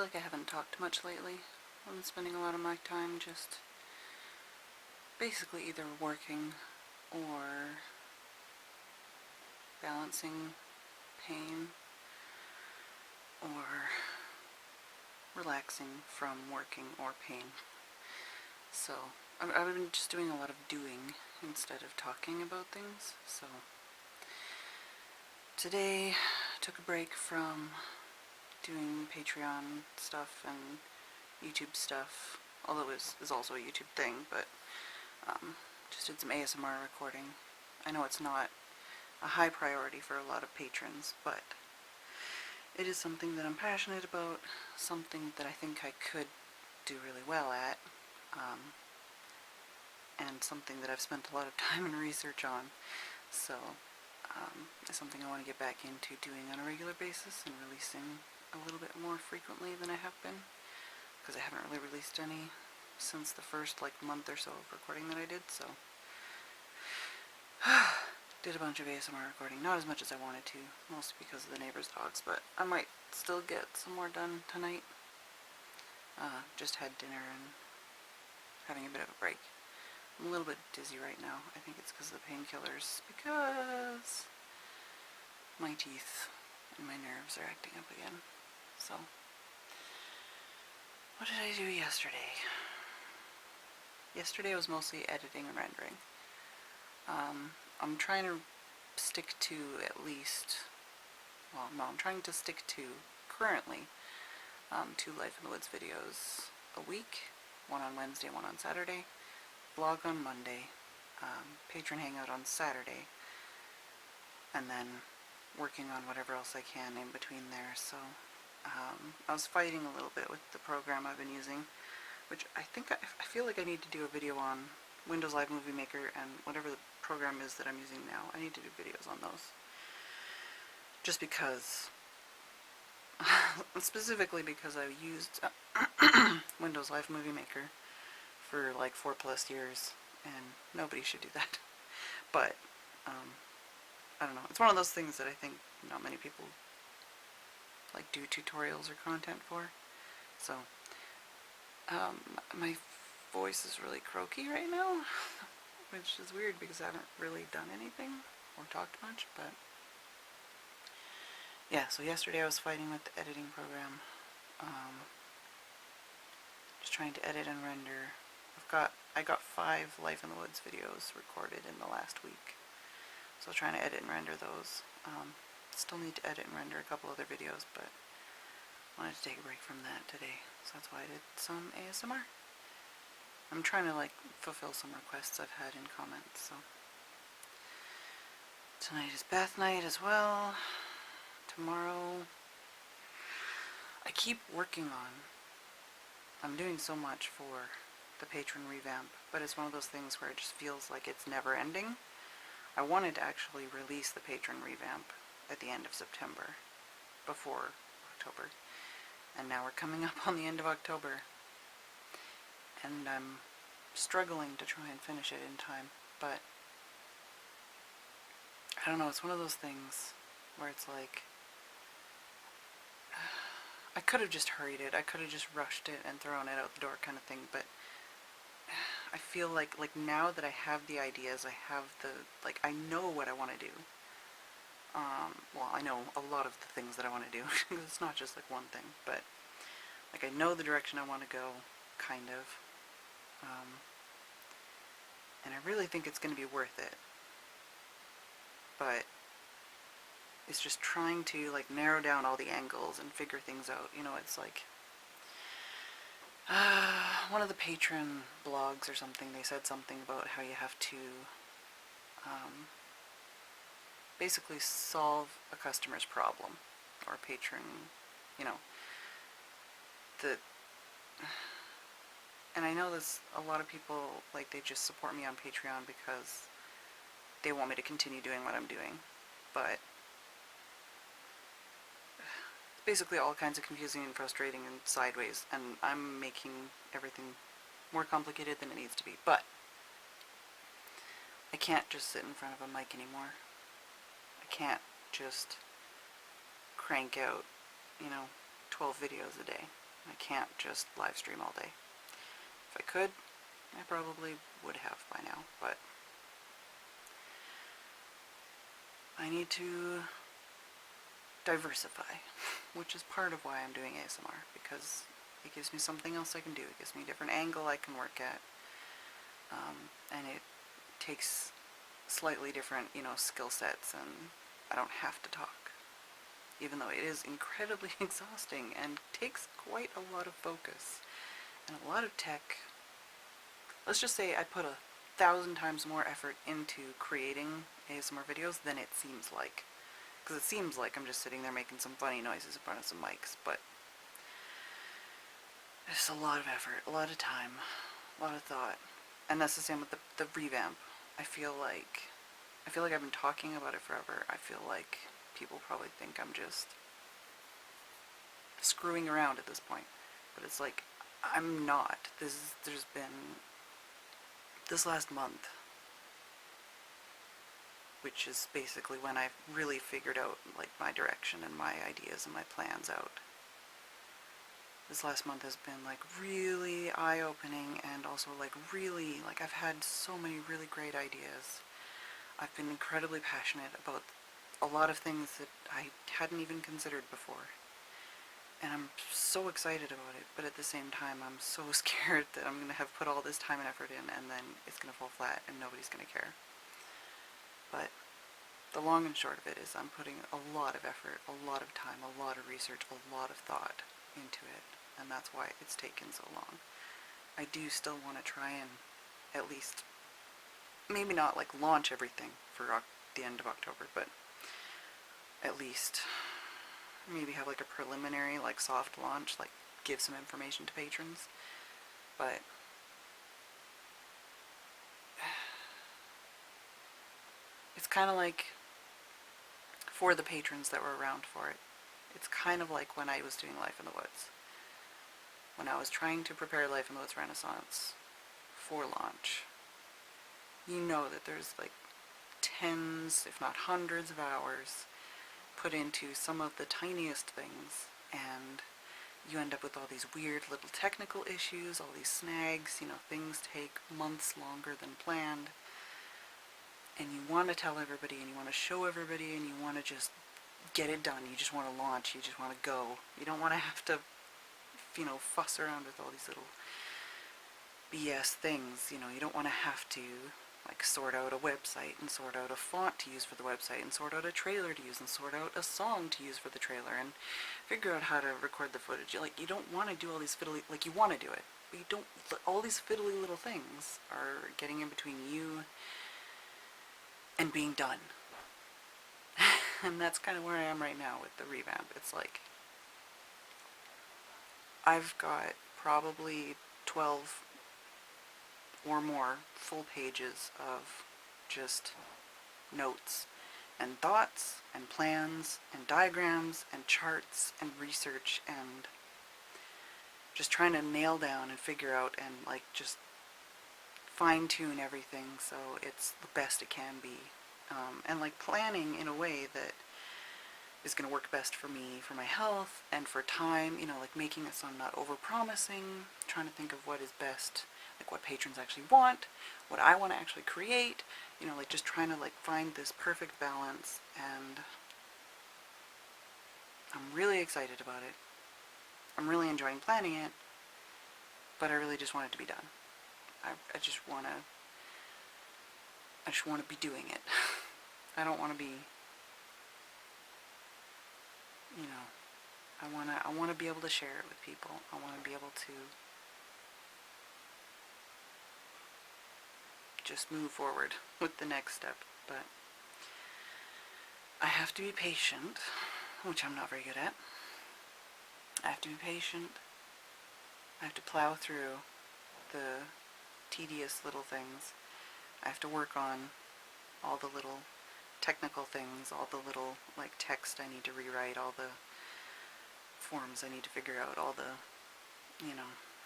feel like I haven't talked much lately. I've been spending a lot of my time just basically either working or balancing pain or relaxing from working or pain. So I've been just doing a lot of doing instead of talking about things. So today took a break from doing Patreon stuff and YouTube stuff, although it is also a YouTube thing, but just did some ASMR recording. I know it's not a high priority for a lot of patrons, but it is something that I'm passionate about, something that I think I could do really well at, and something that I've spent a lot of time and research on. So it's something I want to get back into doing on a regular basis and releasing a little bit more frequently than I have been, because I haven't really released any since the first month or so of recording that I did. So did a bunch of ASMR recording, not as much as I wanted to, mostly because of the neighbor's dogs, but I might still get some more done tonight. Just had dinner and having a bit of a break. I'm a little bit dizzy right now. I think it's because of the painkillers, because my teeth and my nerves are acting up again. So, what did I do yesterday? Yesterday was mostly editing and rendering. I'm trying to stick to I'm trying to stick to, currently, 2 Life in the Woods videos a week, one on Wednesday, one on Saturday, vlog on Monday, patron hangout on Saturday, and then working on whatever else I can in between there. So I was fighting a little bit with the program I've been using, which I feel like I need to do a video on Windows Live Movie Maker and whatever the program is that I'm using now. I need to do videos on those, just because, specifically because I've used Windows Live Movie Maker for 4+ years, and nobody should do that. But I don't know, it's one of those things that I think not many people do tutorials or content for. So my voice is really croaky right now, which is weird because I haven't really done anything or talked much. But yeah, so yesterday I was fighting with the editing program, just trying to edit and render. I got 5 Life in the Woods videos recorded in the last week, so trying to edit and render those. Still need to edit and render a couple other videos, but wanted to take a break from that today, so that's why I did some ASMR. I'm trying to fulfill some requests I've had in comments. So tonight is bath night as well. Tomorrow I keep working on, I'm doing so much for the patron revamp, but it's one of those things where it just feels like it's never ending. I wanted to actually release the patron revamp at the end of September, before October, and now we're coming up on the end of October, and I'm struggling to try and finish it in time. But I don't know, it's one of those things where it's I could have just hurried it, I could have just rushed it and thrown it out the door kind of thing, but I feel like now that I have the ideas, I have I know what I want to do. Well, I know a lot of the things that I want to do. It's not just one thing, but I know the direction I want to go, kind of. And I really think it's going to be worth it. But it's just trying to narrow down all the angles and figure things out. It's one of the patron blogs or something, they said something about how you have to basically solve a customer's problem, or a patron, and I know this, a lot of people, they just support me on Patreon because they want me to continue doing what I'm doing, but it's basically all kinds of confusing and frustrating and sideways, and I'm making everything more complicated than it needs to be. But I can't just sit in front of a mic anymore. I can't just crank out, 12 videos a day. I can't just live stream all day. If I could, I probably would have by now, but I need to diversify, which is part of why I'm doing ASMR, because it gives me something else I can do. It gives me a different angle I can work at, and it takes slightly different, skill sets, and I don't have to talk, even though it is incredibly exhausting and takes quite a lot of focus and a lot of tech. Let's just say I put 1,000 times more effort into creating ASMR videos than it seems like. Because it seems like I'm just sitting there making some funny noises in front of some mics, but it's a lot of effort, a lot of time, a lot of thought. And that's the same with the revamp. I feel like I've been talking about it forever. I feel like people probably think I'm just screwing around at this point. But it's like, I'm not. There's been this last month, which is basically when I really figured out like my direction and my ideas and my plans out. This last month has been like really eye-opening, and also like really, like I've had so many really great ideas. I've been incredibly passionate about a lot of things that I hadn't even considered before. And I'm so excited about it, but at the same time I'm so scared that I'm going to have put all this time and effort in and then it's going to fall flat and nobody's going to care. But the long and short of it is I'm putting a lot of effort, a lot of time, a lot of research, a lot of thought into it, and that's why it's taken so long. I do still want to try and at least, maybe not like launch everything for the end of October, but at least maybe have like a preliminary, like soft launch, like give some information to patrons. But it's kind of like, for the patrons that were around for it, it's kind of like when I was doing Life in the Woods. When I was trying to prepare Life in the Woods Renaissance for launch, you know that there's like tens, if not hundreds of hours put into some of the tiniest things, and you end up with all these weird little technical issues, all these snags, things take months longer than planned, and you want to tell everybody, and you want to show everybody, and you want to just get it done. You just want to launch, you just want to go. You don't want to have to, fuss around with all these little BS things, you don't want to have to like sort out a website and sort out a font to use for the website and sort out a trailer to use and sort out a song to use for the trailer and figure out how to record the footage. Like, you don't want to do all these fiddly, like, you want to do it, but you don't, all these fiddly little things are getting in between you and being done. And that's kind of where I am right now with the revamp. It's like, I've got probably 12 or more full pages of just notes and thoughts and plans and diagrams and charts and research, and just trying to nail down and figure out and like just fine-tune everything so it's the best it can be, and like planning in a way that is going to work best for me, for my health, and for time, like making it so I'm not over-promising, trying to think of what is best, like what patrons actually want, what I want to actually create, like just trying to like find this perfect balance, and I'm really excited about it. I'm really enjoying planning it, but I really just want it to be done. I just want to be doing it. I don't want to be, I want to be able to share it with people. I want to be able to just move forward with the next step, but I have to be patient, which I'm not very good at. I have to be patient. I have to plow through the tedious little things. I have to work on all the little technical things, all the little like text I need to rewrite, all the forms I need to figure out, all the,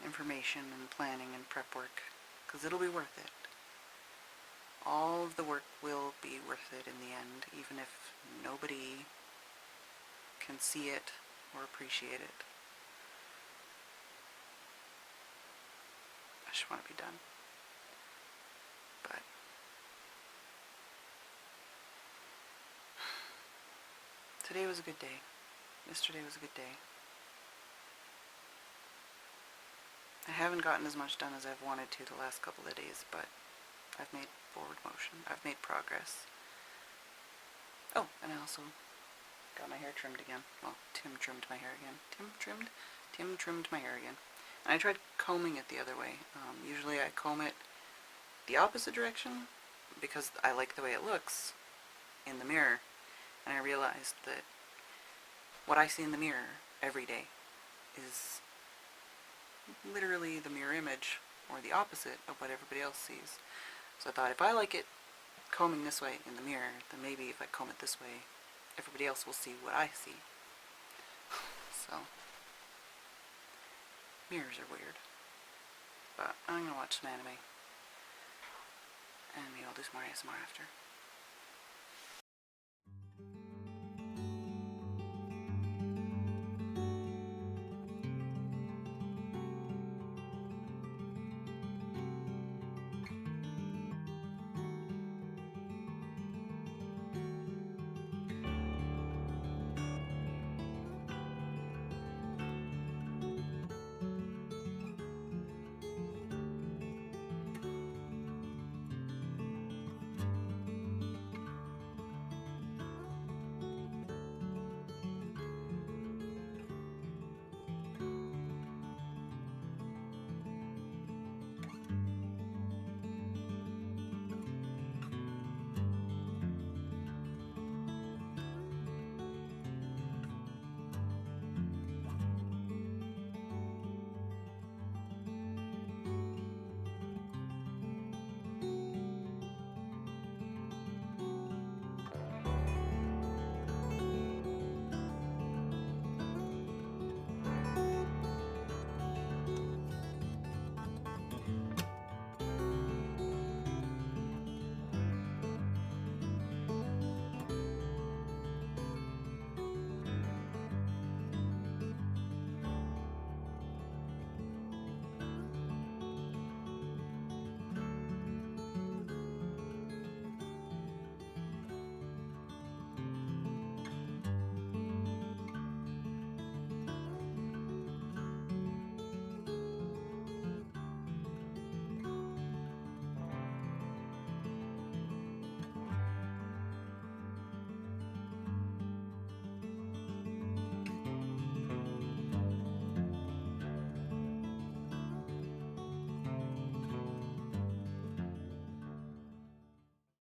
information and planning and prep work, because it'll be worth it. All of the work will be worth it in the end, even if nobody can see it or appreciate it. just want to be done. But today was a good day. Yesterday was a good day. I haven't gotten as much done as I've wanted to the last couple of days, but I've made forward motion. I've made progress. Oh, and I also got my hair trimmed again. Well, Tim trimmed my hair again. Tim trimmed my hair again. And I tried combing it the other way. Usually I comb it the opposite direction because I like the way it looks in the mirror. And I realized that what I see in the mirror every day is literally the mirror image, or the opposite of what everybody else sees. So I thought, if I like it combing this way in the mirror, then maybe if I comb it this way, everybody else will see what I see. So, mirrors are weird. But I'm gonna watch some anime, and maybe I'll do some more ASMR after.